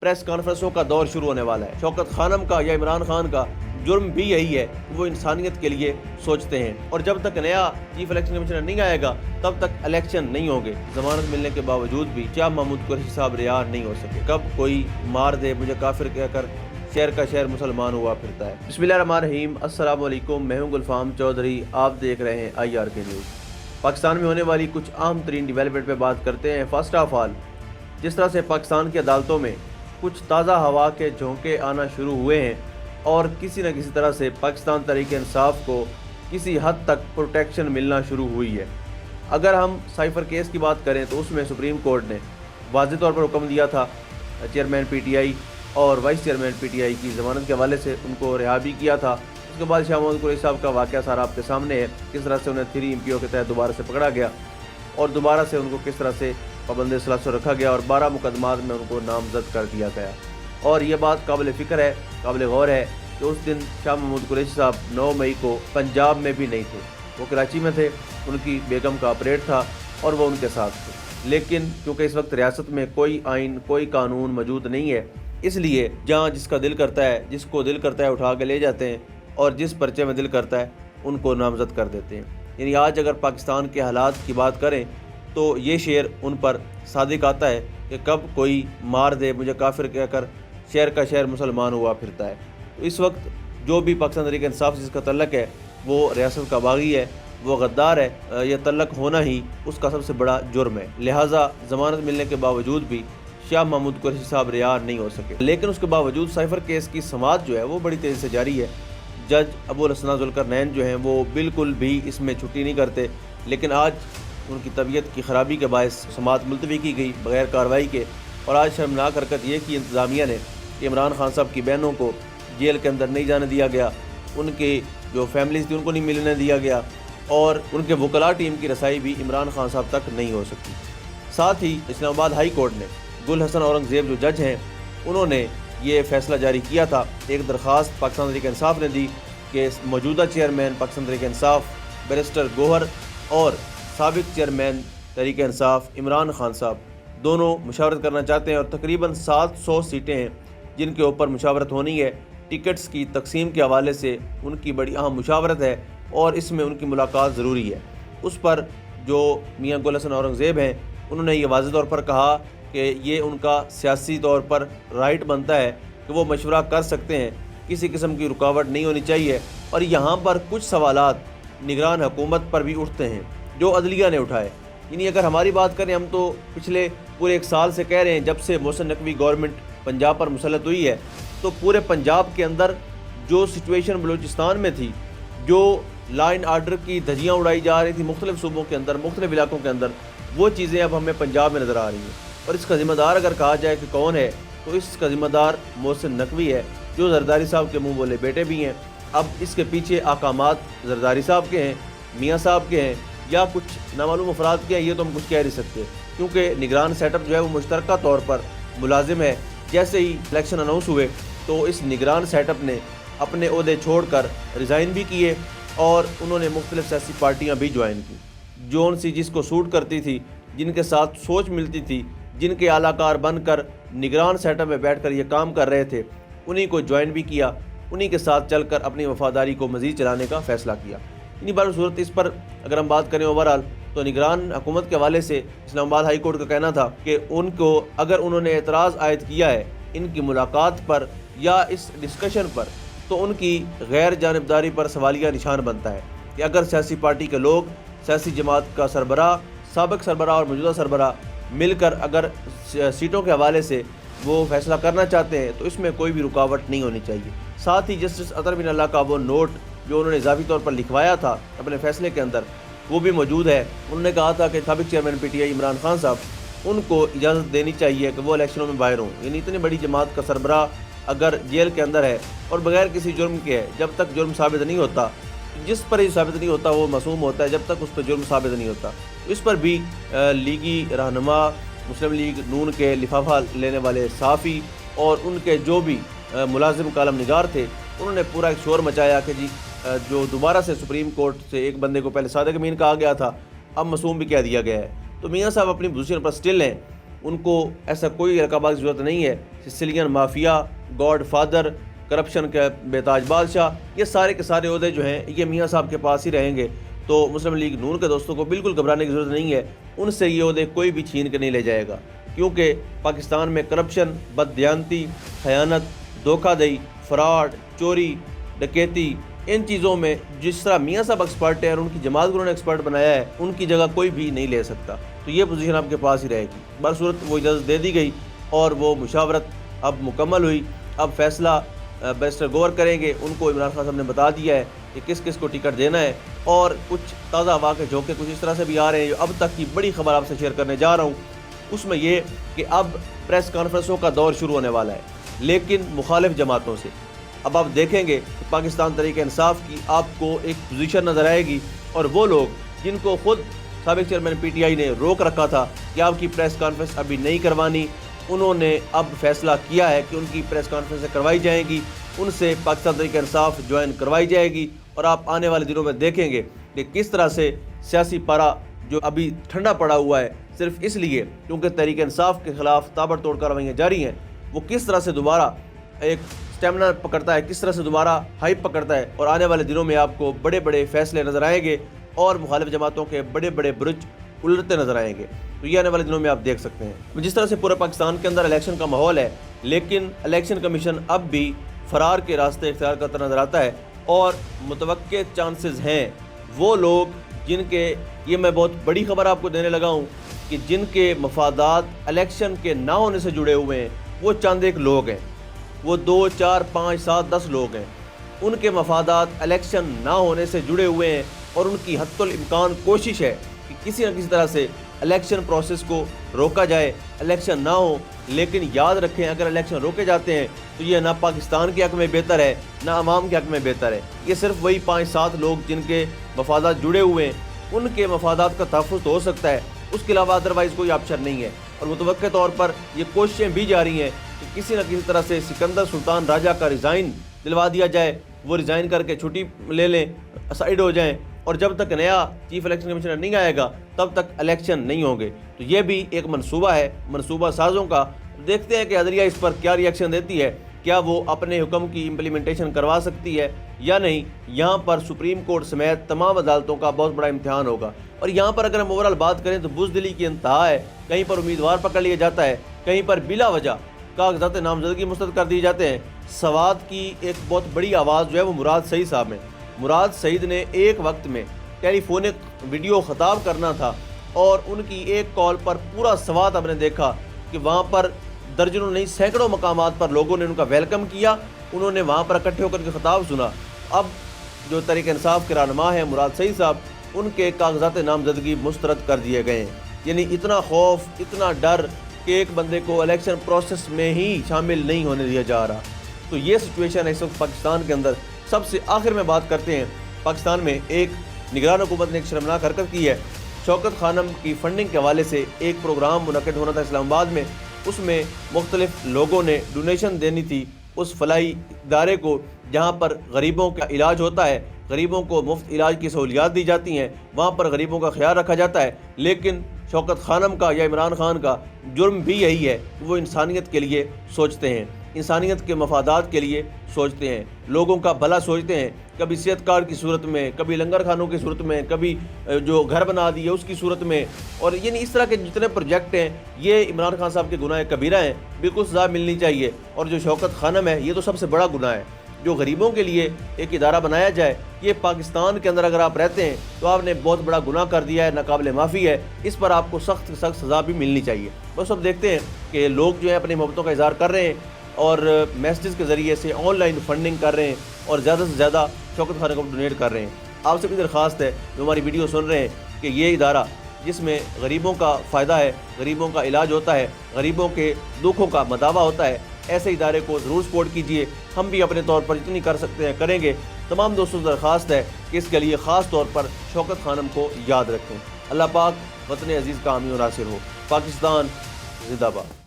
Press कॉन्फ्रेंसों का दौर शुरू होने वाला है। शौकत खानम का या इमरान खान का जुर्म भी यही है कि वो इंसानियत के लिए सोचते हैं, और जब तक नया चीफ इलेक्शन कमिश्नर नहीं आएगा तब तक इलेक्शन नहीं होंगे। जमानत मिलने के बावजूद भी शाह महमूद कुरैशी साहब रिहा नहीं हो सके। कब कोई मार दे मुझे काफिर कहकर शहर का शहर मुसलमान हुआ फिरता है। बिस्मिल्लाहिर्रहमानिर्रहीम, अस्सलाम वालेकुम। मैं हूं गुलफाम चौधरी, आप देख रहे हैं IRK न्यूज़। पाकिस्तान में होने वाली कुछ अहम तरीन डेवलपमेंट पे बात करते हैं। फर्स्ट ऑफ ऑल, जिस तरह से पाकिस्तान की अदालतों में कुछ ताज़ा हवा के झोंके आना शुरू हुए हैं और किसी न किसी तरह से पाकिस्तान तहरीक इंसाफ को किसी हद तक प्रोटेक्शन मिलना शुरू हुई है। अगर हम साइफर केस की बात करें तो उसमें सुप्रीम कोर्ट ने वाज़ेह तौर पर हुक्म दिया था चेयरमैन PTI और वाइस चेयरमैन PTI की ज़मानत के हवाले से उनको रिहा भी किया था। उसके बाद शाह महमूद कुरैशी साहब का वाक़या सारा आपके सामने है, किस तरह से उन्हें 3 MPO के तहत दोबारा से पकड़ा गया और दोबारा से उनको किस तरह से पाबंद सलासत रखा गया और 12 मुकदमात में उनको नामजद कर दिया गया। और ये बात काबिल फ़िक्र है, काबिल गौर है कि उस दिन शाह महमूद कुरैशी साहब 9 मई को पंजाब में भी नहीं थे, वो कराची में थे, उनकी बेगम का ऑपरेट था और वो उनके साथ थे। लेकिन क्योंकि इस वक्त रियासत में कोई आइन कोई कानून मौजूद नहीं है, इसलिए जहाँ जिसका दिल करता है, जिसको दिल करता है उठा के ले जाते हैं और जिस पर्चे में दिल करता है उनको नामजद कर देते हैं। यानी आज अगर पाकिस्तान के हालात की बात करें तो ये शेर उन पर सादिक आता है कि कब कोई मार दे मुझे काफिर कहकर शहर का शहर मुसलमान हुआ फिरता है। तो इस वक्त जो भी पाकिस्तान तहरीक इंसाफ से जिसका तल्लक है वो रियासत का बागी है, वो गद्दार है। यह तल्लक होना ही उसका सबसे बड़ा जुर्म है। लिहाजा ज़मानत मिलने के बावजूद भी शाह महमूद कुरैशी साहब रिहा नहीं हो सके। लेकिन उसके बावजूद साइफर केस की समाअत जो है वो बड़ी तेज़ी से जारी है। जज अबुल हसन ज़ुल्करनैन जो हैं वो बिल्कुल भी इसमें छुट्टी नहीं करते, लेकिन आज उनकी तबीयत की ख़राबी के बायस समाअत मुलतवी की गई बग़ैर कार्रवाई के। और आज शर्मनाक हरकत ये की इंतज़ामिया ने कि इमरान खान साहब की बहनों को जेल के अंदर नहीं जाने दिया गया, उनके जो फैमिलीज़ थी उनको नहीं मिलने दिया गया और उनके वकला टीम की रसाई भी इमरान खान साहब तक नहीं हो सकी। साथ ही इस्लामाबाद हाई कोर्ट ने गुल हसन औरंगज़ेब जो जज हैं उन्होंने ये फ़ैसला जारी किया था। एक दरख्वास्त पाकिस्तान तहरीक इंसाफ ने दी कि मौजूदा चेयरमैन पाकिस्तान तहरीक इंसाफ बैरिस्टर गोहर और साबिक चेयरमैन तहरीक इंसाफ इमरान खान साहब दोनों मुशावरत करना चाहते हैं और तकरीबन 700 सीटें हैं जिनके ऊपर मुशावरत होनी है। टिकट्स की तकसीम के हवाले से उनकी बड़ी अहम मुशावरत है और इसमें उनकी मुलाकात ज़रूरी है। उस पर जो मियाँ गुल हसन औरंगज़ेब हैं उन्होंने ये वाज़ेह तौर पर कहा कि ये उनका सियासी तौर पर राइट बनता है कि वो मशवरा कर सकते हैं, किसी किस्म की रुकावट नहीं होनी चाहिए। और यहाँ पर कुछ सवालात निगरान हुकूमत पर भी उठते हैं जो अदलिया ने उठाए। यानी अगर हमारी बात करें, हम तो पिछले पूरे 1 साल से कह रहे हैं, जब से मोहसिन नकवी गवर्नमेंट पंजाब पर मुसल्लत हुई है तो पूरे पंजाब के अंदर जो सिचुएशन बलूचिस्तान में थी, जो लॉ एंड आर्डर की धज्जियाँ उड़ाई जा रही थी मुख्तलिफ सूबों के अंदर, मुख्तलिफ इलाकों के अंदर, वो चीज़ें अब हमें पंजाब में नज़र आ रही हैं। और इसका ज़िम्मेदार अगर कहा जाए कि कौन है तो इसका ज़िम्मेदार मोहसिन नकवी है, जो जरदारी साहब के मुँह बोले बेटे भी हैं। अब इसके पीछे अहकामात जरदारी साहब के हैं, मियाँ साहब के हैं या कुछ नामालूम अफराद के हैं, ये तो हम कुछ कह नहीं सकते, क्योंकि निगरान सेटअप जो है वो मुश्तरका तौर पर मुलाजिम है। जैसे ही इलेक्शन अनाउंस हुए तो इस निगरान सेटअप ने अपने ओहदे छोड़कर रिज़ाइन भी किए और उन्होंने मुख्तलिफ सियासी पार्टियाँ भी ज्वाइन की। जोन सी जिसको सूट करती थी, जिनके साथ सोच मिलती थी, जिनके आलाकार बनकर निगरान सेटअप में बैठकर ये काम कर रहे थे, उन्हीं को ज्वाइन भी किया, उन्हीं के साथ चलकर अपनी वफादारी को मज़ीद चलाने का फ़ैसला किया। इन्हीं बार सूरत इस पर अगर हम बात करें ओवरऑल तो निगरान हुकूमत के हवाले से इस्लामाबाद हाई कोर्ट का कहना था कि उनको अगर उन्होंने एतराज़ आयद किया है इनकी मुलाकात पर या इस डिस्कशन पर तो उनकी गैर जानिबदारी पर सवालिया निशान बनता है कि अगर सियासी पार्टी के लोग, सियासी जमात का सरबराह, साबिक सरबराह और मौजूदा सरबराह मिलकर अगर सीटों के हवाले से वो फैसला करना चाहते हैं तो इसमें कोई भी रुकावट नहीं होनी चाहिए। साथ ही जस्टिस अतर बिन अल्लाह का वो नोट जो उन्होंने इजाफी तौर पर लिखवाया था अपने फैसले के अंदर वो भी मौजूद है। उन्होंने कहा था कि साबिक चेयरमैन PTI इमरान खान साहब उनको इजाज़त देनी चाहिए कि वो इलेक्शनों में बाहर हों। यानी इतनी बड़ी जमात का सरबराह अगर जेल के अंदर है और बगैर किसी जुर्म के है, जब तक जुर्म साबित नहीं होता, जिस पर ये साबित नहीं होता वो मासूम होता है, जब तक उस पर जुर्म साबित नहीं होता। इस पर भी लीगी रहनुमा, मुस्लिम लीग नून के लिफाफा लेने वाले सहाफ़ी और उनके जो भी मुलाजिम कालम निगार थे उन्होंने पूरा एक शोर मचाया कि जी जो दोबारा से सुप्रीम कोर्ट से एक बंदे को पहले सादिक अमीन कहा गया था अब मासूम भी कह दिया गया है। तो मियाँ साहब अपनी पोजीशन पर स्टिल हैं ان کو ایسا کوئی رقابت کی ضرورت نہیں ہے۔ Sicilian mafia, God father, corruption کے بیتاج بادشاہ، یہ سارے کے سارے عہدے جو ہیں یہ میاں صاحب کے پاس ہی رہیں گے۔ تو مسلم لیگ نون کے دوستوں کو بالکل گھبرانے کی ضرورت نہیں ہے، ان سے یہ عہدے کوئی بھی چھین کے نہیں لے جائے گا، کیونکہ پاکستان میں کرپشن، بددیانتی، خیانت، دھوکہ دہی، فراڈ، چوری، ڈکیتی، ان چیزوں میں جس طرح میاں صاحب ایکسپرٹ ہیں اور ان کی جماعت کو انہوں نے ایکسپرٹ بنایا ہے، ان کی جگہ کوئی بھی نہیں لے سکتا۔ تو یہ پوزیشن آپ کے پاس ہی رہے گی۔ برصورت وہ اجازت دے دی گئی اور وہ مشاورت اب مکمل ہوئی۔ اب فیصلہ بیرسٹر گور کریں گے، ان کو عمران خان صاحب نے بتا دیا ہے کہ کس کس کو ٹکٹ دینا ہے، اور کچھ تازہ واقع جھونکے کچھ اس طرح سے بھی آ رہے ہیں جو اب تک کی بڑی خبر آپ سے شیئر کرنے جا رہا ہوں۔ اس میں یہ کہ اب پریس کانفرنسوں کا دور شروع ہونے والا ہے، لیکن مخالف جماعتوں سے۔ اب آپ دیکھیں گے کہ پاکستان تحریک انصاف کی آپ کو ایک پوزیشن نظر آئے گی، اور وہ لوگ جن کو خود سابق چیئرمین پی ٹی آئی نے روک رکھا تھا کہ آپ کی پریس کانفرنس ابھی نہیں کروانی، انہوں نے اب فیصلہ کیا ہے کہ ان کی پریس کانفرنسیں کروائی جائیں گی، ان سے پاکستان تحریک انصاف جوائن کروائی جائے گی، اور آپ آنے والے دنوں میں دیکھیں گے کہ کس طرح سے سیاسی پارا جو ابھی ٹھنڈا پڑا ہوا ہے صرف اس لیے کیونکہ تحریک انصاف کے خلاف تابڑ توڑ کارروائیاں جاری ہیں، وہ کس طرح سے دوبارہ ایک سٹیمنا پکڑتا ہے، کس طرح سے دوبارہ ہائپ پکڑتا ہے، اور آنے والے دنوں میں آپ کو بڑے بڑے فیصلے نظر آئیں گے اور مخالف جماعتوں کے بڑے بڑے برج الٹتے نظر آئیں گے۔ تو یہ آنے والے دنوں میں آپ دیکھ سکتے ہیں۔ جس طرح سے پورے پاکستان کے اندر الیکشن کا ماحول ہے، لیکن الیکشن کمیشن اب بھی فرار کے راستے اختیار کرتا نظر آتا ہے، اور متوقع چانسز ہیں وہ لوگ جن کے، یہ میں بہت بڑی خبر آپ کو دینے لگا ہوں، کہ جن کے مفادات الیکشن کے نہ ہونے سے جڑے ہوئے ہیں، وہ چند ایک لوگ ہیں، وہ 2، 4، 5، 7، 10 لوگ ہیں، ان کے مفادات الیکشن نہ ہونے سے جڑے ہوئے ہیں، اور ان کی حتی الامکان کوشش ہے کہ کسی نہ کسی طرح سے الیکشن پروسیس کو روکا جائے، الیکشن نہ ہو۔ لیکن یاد رکھیں، اگر الیکشن روکے جاتے ہیں تو یہ نہ پاکستان کے حق میں بہتر ہے، نہ عوام کے حق میں بہتر ہے۔ یہ صرف وہی 5-7 لوگ جن کے مفادات جڑے ہوئے ہیں، ان کے مفادات کا تحفظ تو ہو سکتا ہے، اس کے علاوہ ادروائز کوئی آپشن نہیں ہے۔ اور متوقع طور پر یہ کوششیں بھی جاری ہیں کہ کسی نہ کسی طرح سے سکندر سلطان راجہ کا ریزائن دلوا دیا جائے، وہ ریزائن کر کے چھٹی لے لیں، سائیڈ ہو جائیں، اور جب تک نیا چیف الیکشن کمیشنر نہیں آئے گا تب تک الیکشن نہیں ہوں گے۔ تو یہ بھی ایک منصوبہ ہے منصوبہ سازوں کا۔ دیکھتے ہیں کہ عدلیہ اس پر کیا ری ایکشن دیتی ہے، کیا وہ اپنے حکم کی امپلیمنٹیشن کروا سکتی ہے یا نہیں۔ یہاں پر سپریم کورٹ سمیت تمام عدالتوں کا بہت بڑا امتحان ہوگا، اور یہاں پر اگر ہم اوورال بات کریں تو بزدلی کی انتہا ہے۔ کہیں پر امیدوار پکڑ لیا جاتا ہے، کہیں پر بلا وجہ کاغذات نامزدگی مسترد کر دیے جاتے ہیں۔ سوات کی ایک بہت بڑی آواز جو ہے وہ مراد سعید صاحب ہیں۔ مراد سعید نے ایک وقت میں ٹیلی فونک ویڈیو خطاب کرنا تھا، اور ان کی ایک کال پر پورا سوات آپ نے دیکھا کہ وہاں پر درجنوں نہیں سینکڑوں مقامات پر لوگوں نے ان کا ویلکم کیا، انہوں نے وہاں پر اکٹھے ہو کر کے خطاب سنا۔ اب جو تحریک انصاف کے رہنما ہیں مراد سعید صاحب، ان کے کاغذات نامزدگی مسترد کر دیے گئے ہیں۔ یعنی اتنا خوف، اتنا ڈر کہ ایک بندے کو الیکشن پروسیس میں ہی شامل نہیں ہونے دیا جا رہا۔ تو یہ سچویشن ہے اس وقت پاکستان کے اندر۔ سب سے آخر میں بات کرتے ہیں، پاکستان میں ایک نگران حکومت نے ایک شرمناک حرکت کی ہے۔ شوکت خانم کی فنڈنگ کے حوالے سے ایک پروگرام منعقد ہونا تھا اسلام آباد میں، اس میں مختلف لوگوں نے ڈونیشن دینی تھی اس فلاحی ادارے کو جہاں پر غریبوں کا علاج ہوتا ہے، غریبوں کو مفت علاج کی سہولیات دی جاتی ہیں، وہاں پر غریبوں کا خیال رکھا جاتا ہے۔ لیکن شوکت خانم کا یا عمران خان کا جرم بھی یہی ہے کہ وہ انسانیت کے لیے سوچتے ہیں، انسانیت کے مفادات کے لیے سوچتے ہیں، لوگوں کا بھلا سوچتے ہیں، کبھی صحت کارڈ کی صورت میں، کبھی لنگر خانوں کی صورت میں، کبھی جو گھر بنا دیے اس کی صورت میں، اور یعنی اس طرح کے جتنے پروجیکٹ ہیں یہ عمران خان صاحب کے گناہ کبیرہ ہیں، بالکل سزا ملنی چاہیے۔ اور جو شوکت خانم ہے یہ تو سب سے بڑا گناہ ہے، جو غریبوں کے لیے ایک ادارہ بنایا جائے، یہ پاکستان کے اندر اگر آپ رہتے ہیں تو آپ نے بہت بڑا گناہ کر دیا ہے، ناقابل معافی ہے، اس پر آپ کو سخت سخت سزا بھی ملنی چاہیے۔ بس اب دیکھتے ہیں کہ لوگ جو ہیں اپنی محبتوں کا اظہار کر رہے ہیں اور میسیجز کے ذریعے سے آن لائن فنڈنگ کر رہے ہیں اور زیادہ سے زیادہ شوکت خانم کو ڈونیٹ کر رہے ہیں۔ آپ سے بھی درخواست ہے جو ہماری ویڈیو سن رہے ہیں کہ یہ ادارہ جس میں غریبوں کا فائدہ ہے، غریبوں کا علاج ہوتا ہے، غریبوں کے دکھوں کا مداوع ہوتا ہے، ایسے ادارے کو ضرور سپورٹ کیجیے۔ ہم بھی اپنے طور پر جتنی کر سکتے ہیں کریں گے۔ تمام دوستوں سے درخواست ہے کہ اس کے لیے خاص طور پر شوکت خانم کو یاد رکھیں۔ اللہ پاک وطن عزیز کا حامی و ناصر ہو۔ پاکستان زندہ باد۔